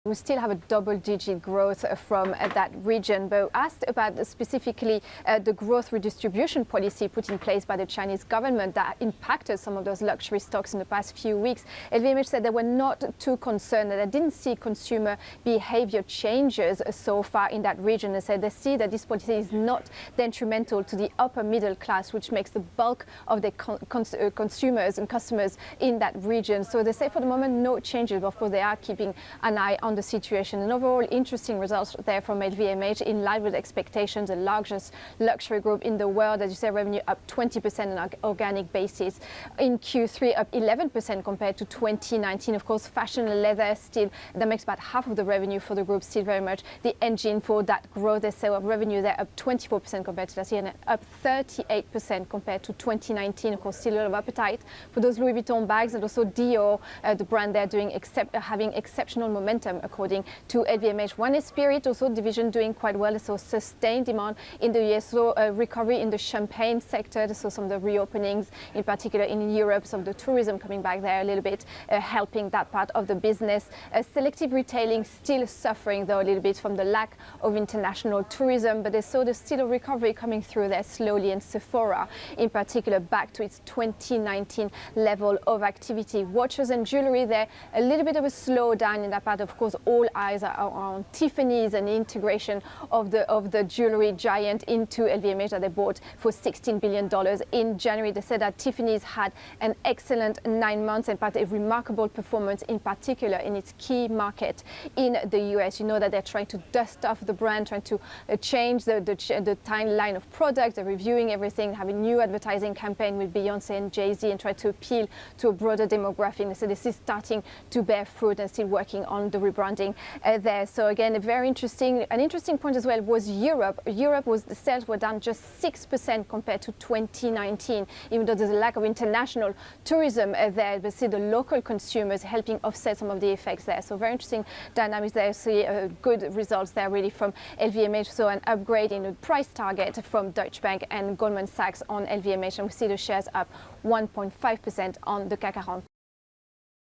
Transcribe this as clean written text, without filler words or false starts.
We still have a double-digit growth from that region, but asked about specifically the growth redistribution policy put in place by the Chinese government that impacted some of those luxury stocks in the past few weeks. LVMH said they were not too concerned, that they didn't see consumer behavior changes so far in that region. They said they see that this policy is not detrimental to the upper middle class, which makes the bulk of the consumers and customers in that region. So they say for the moment no changes, but of course they are keeping an eye on the situation. And overall, interesting results there from LVMH, in line with expectations. The largest luxury group in the world, as you say, revenue up 20% on an organic basis. In Q3, up 11% compared to 2019. Of course, fashion and leather still, that makes about half of the revenue for the group, still very much the engine for that growth. They say revenue there up 24% compared to last year, and up 38% compared to 2019. Of course, still a lot of appetite for those Louis Vuitton bags, and also Dior, the brand there having exceptional momentum according to LVMH. One is Spirit, also division doing quite well, so sustained demand in the US, so recovery in the champagne sector, so some of the reopenings, in particular in Europe, some of the tourism coming back there a little bit, helping that part of the business. Selective retailing still suffering though a little bit from the lack of international tourism, but they saw there's still a recovery coming through there slowly, and Sephora in particular back to its 2019 level of activity. Watches and jewelry there, a little bit of a slowdown in that part. Of course, all eyes are on Tiffany's and the integration of the jewelry giant into LVMH that they bought for $16 billion in January. They said that Tiffany's had an excellent 9 months, and a remarkable performance, in particular in its key market in the US. You know that they're trying to dust off the brand, trying to change the timeline of products. They're reviewing everything, having a new advertising campaign with Beyonce and Jay-Z, and try to appeal to a broader demographic. They said this is starting to bear fruit, and still working on the rebranding there. So again, an interesting point as well was Europe. The sales were down just 6% compared to 2019, even though there's a lack of international tourism there, but see the local consumers helping offset some of the effects there. So very interesting dynamics there. See good results there really from LVMH. So an upgrade in the price target from Deutsche Bank and Goldman Sachs on LVMH, and we see the shares up 1.5% on the CAC 40.